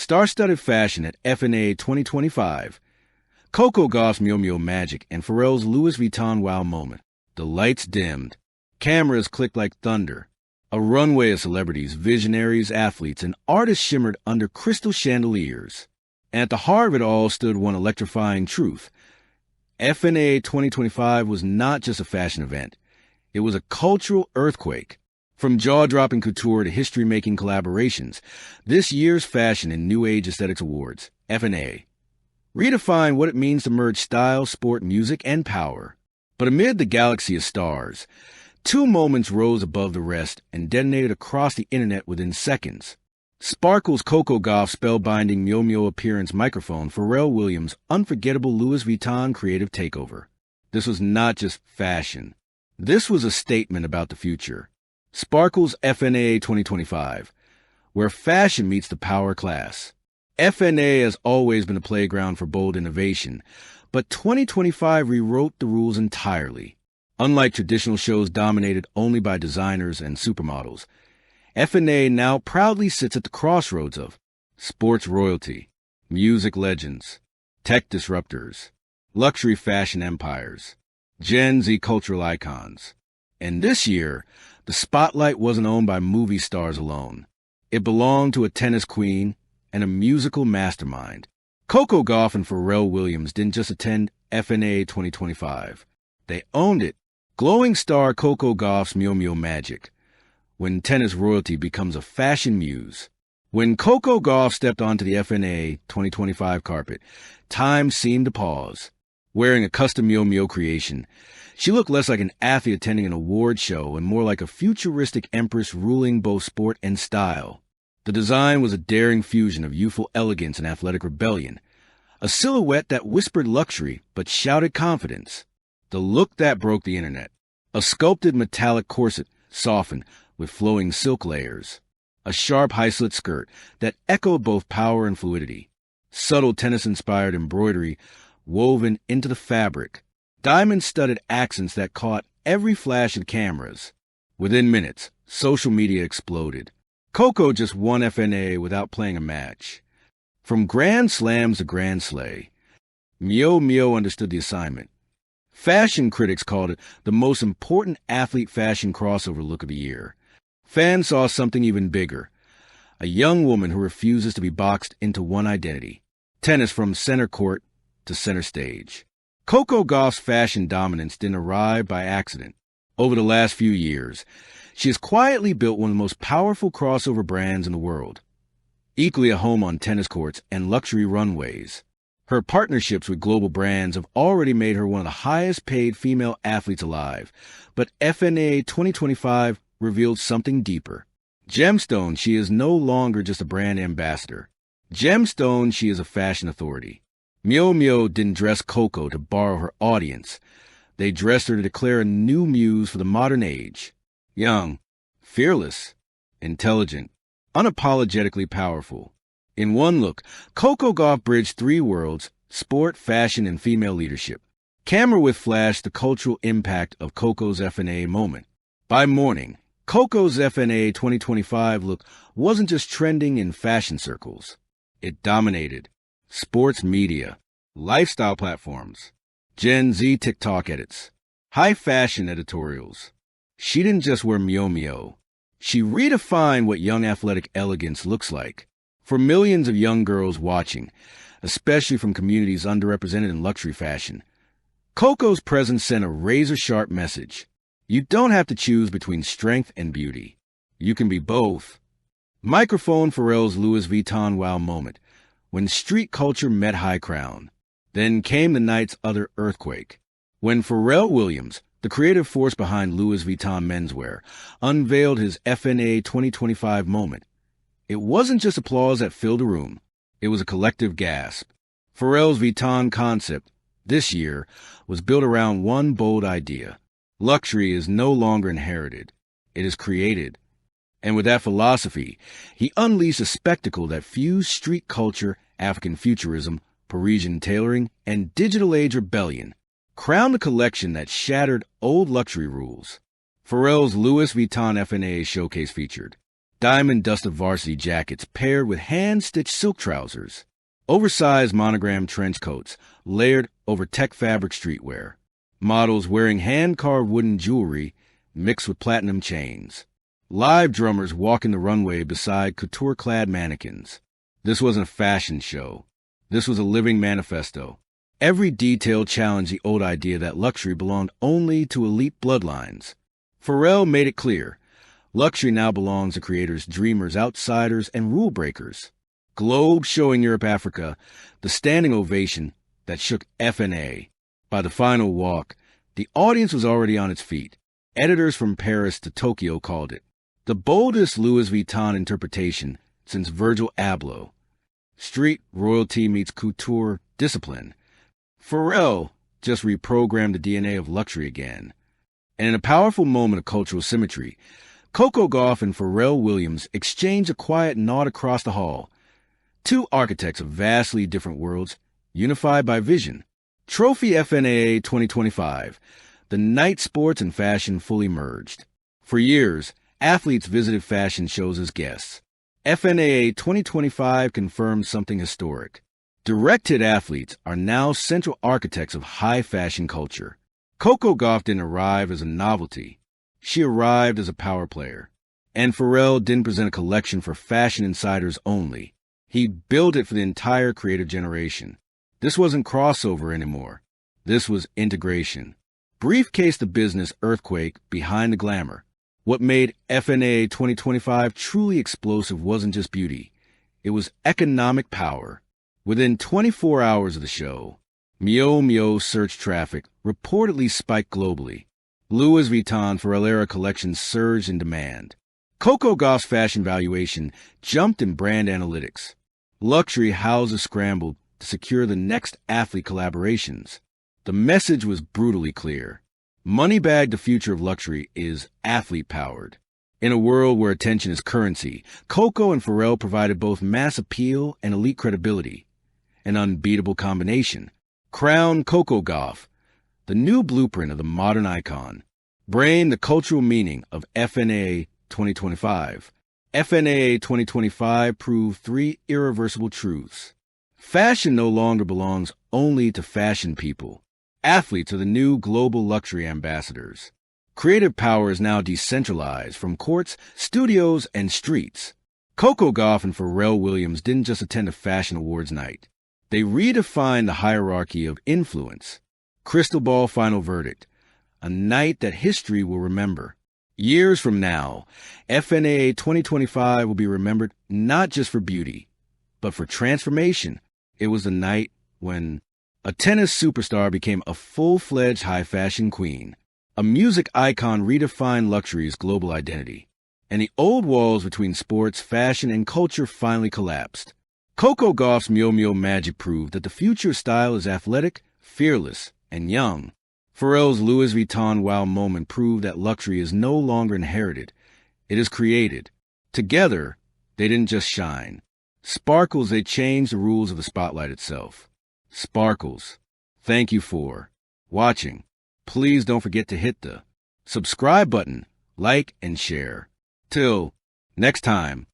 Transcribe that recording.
Star-studded fashion at FNAA 2025. Coco Gauff's Miu Miu magic and Pharrell's Louis Vuitton wow moment. The lights dimmed. Cameras clicked like thunder. A runway of celebrities, visionaries, athletes, and artists shimmered under crystal chandeliers. And at the heart of it all stood one electrifying truth. FNAA 2025 was not just a fashion event. It was a cultural earthquake. From jaw-dropping couture to history-making collaborations, this year's Fashion and New Age Aesthetics Awards, FNAA, redefined what it means to merge style, sport, music, and power. But amid the galaxy of stars, two moments rose above the rest and detonated across the internet within seconds. Sparkle's Coco Gauff spellbinding Miu Miu appearance microphone, Pharrell Williams' unforgettable Louis Vuitton creative takeover. This was not just fashion. This was a statement about the future. Sparkle's FNAA 2025, where fashion meets the power class. FNAA has always been a playground for bold innovation, but 2025 rewrote the rules entirely. Unlike traditional shows dominated only by designers and supermodels, FNAA now proudly sits at the crossroads of sports royalty, music legends, tech disruptors, luxury fashion empires, Gen Z cultural icons. And this year, the spotlight wasn't owned by movie stars alone. It belonged to a tennis queen and a musical mastermind. Coco Gauff and Pharrell Williams didn't just attend FNAA 2025. They owned it. Glowing star Coco Gauff's Miu Miu magic. When tennis royalty becomes a fashion muse. When Coco Gauff stepped onto the FNAA 2025 carpet, time seemed to pause. Wearing a custom Miu Miu creation, she looked less like an athlete attending an award show and more like a futuristic empress ruling both sport and style. The design was a daring fusion of youthful elegance and athletic rebellion, a silhouette that whispered luxury but shouted confidence. The look that broke the internet, a sculpted metallic corset softened with flowing silk layers, a sharp high-slit skirt that echoed both power and fluidity, subtle tennis-inspired embroidery woven into the fabric, diamond-studded accents that caught every flash of cameras. Within minutes, social media exploded. Coco just won FNAA without playing a match. From grand slams to grand slay, Miu Miu understood the assignment. Fashion critics called it the most important athlete fashion crossover look of the year. Fans saw something even bigger. A young woman who refuses to be boxed into one identity. Tennis from center court to center stage. Coco Gauff's fashion dominance didn't arrive by accident. Over the last few years, she has quietly built one of the most powerful crossover brands in the world, equally at home on tennis courts and luxury runways. Her partnerships with global brands have already made her one of the highest-paid female athletes alive, but FNAA 2025 revealed something deeper. Gemstone, she is no longer just a brand ambassador. Gemstone, she is a fashion authority. Miu Miu didn't dress Coco to borrow her audience. They dressed her to declare a new muse for the modern age. Young, fearless, intelligent, unapologetically powerful. In one look, Coco Gauff bridged three worlds: sport, fashion, and female leadership. Camera with flash the cultural impact of Coco's FNAA moment. By morning, Coco's FNAA 2025 look wasn't just trending in fashion circles. It dominated sports media, lifestyle platforms, Gen Z TikTok edits, high fashion editorials. She didn't just wear Miu Miu. She redefined what young athletic elegance looks like. For millions of young girls watching, especially from communities underrepresented in luxury fashion, Coco's presence sent a razor-sharp message. You don't have to choose between strength and beauty. You can be both. Microphone Pharrell's Louis Vuitton wow moment, when street culture met high crown. Then came the night's other earthquake, when Pharrell Williams, the creative force behind Louis Vuitton menswear, unveiled his FNAA 2025 moment. It wasn't just applause that filled the room. It was a collective gasp. Pharrell's Vuitton concept, this year, was built around one bold idea. Luxury is no longer inherited. It is created. And with that philosophy, he unleashed a spectacle that fused street culture, African futurism, Parisian tailoring, and digital age rebellion, crowned a collection that shattered old luxury rules. Pharrell's Louis Vuitton FNAA showcase featured Diamond-dusted varsity jackets paired with hand-stitched silk trousers. Oversized monogram trench coats layered over tech fabric streetwear. Models wearing hand-carved wooden jewelry mixed with platinum chains. Live drummers walking the runway beside couture-clad mannequins. This wasn't a fashion show. This was a living manifesto. Every detail challenged the old idea that luxury belonged only to elite bloodlines. Pharrell made it clear. Luxury now belongs to creators, dreamers, outsiders, and rule breakers. Globe showing Europe, Africa, the standing ovation that shook FNAA. By the final walk, the audience was already on its feet. Editors from Paris to Tokyo called it the boldest Louis Vuitton interpretation since Virgil Abloh. Street royalty meets couture discipline. Pharrell just reprogrammed the DNA of luxury again. And in a powerful moment of cultural symmetry, Coco Gauff and Pharrell Williams exchanged a quiet nod across the hall. Two architects of vastly different worlds, unified by vision. Trophy FNAA 2025. The night sports and fashion fully merged. For years, athletes visited fashion shows as guests. FNAA 2025 confirmed something historic. Direct-hit athletes are now central architects of high fashion culture. Coco Gauff didn't arrive as a novelty. She arrived as a power player. And Pharrell didn't present a collection for fashion insiders only. He built it for the entire creative generation. This wasn't crossover anymore. This was integration. Briefcase the business earthquake behind the glamour. What made FNAA 2025 truly explosive wasn't just beauty. It was economic power. Within 24 hours of the show, Miu Miu search traffic reportedly spiked globally. Louis Vuitton Pharrell collections surged in demand. Coco Gauff's fashion valuation jumped in brand analytics. Luxury houses scrambled to secure the next athlete collaborations. The message was brutally clear. Moneybag, the future of luxury, is athlete-powered. In a world where attention is currency, Coco and Pharrell provided both mass appeal and elite credibility. An unbeatable combination. Crown Coco Gauff, the new blueprint of the modern icon. Brain the cultural meaning of FNAA 2025. FNAA 2025 proved three irreversible truths. Fashion no longer belongs only to fashion people. Athletes are the new global luxury ambassadors. Creative power is now decentralized from courts, studios, and streets. Coco Gauff and Pharrell Williams didn't just attend a fashion awards night. They redefined the hierarchy of influence. Crystal Ball final verdict. A night that history will remember. Years from now, FNAA 2025 will be remembered not just for beauty, but for transformation. It was the night when a tennis superstar became a full-fledged high-fashion queen. A music icon redefined luxury's global identity. And the old walls between sports, fashion, and culture finally collapsed. Coco Gauff's Miu Miu magic proved that the future of style is athletic, fearless, and young. Pharrell's Louis Vuitton wow moment proved that luxury is no longer inherited. It is created. Together, they didn't just shine. Sparkles, they changed the rules of the spotlight itself. Sparkles, thank you for watching. Please don't forget to hit the subscribe button, like, and share. Till next time.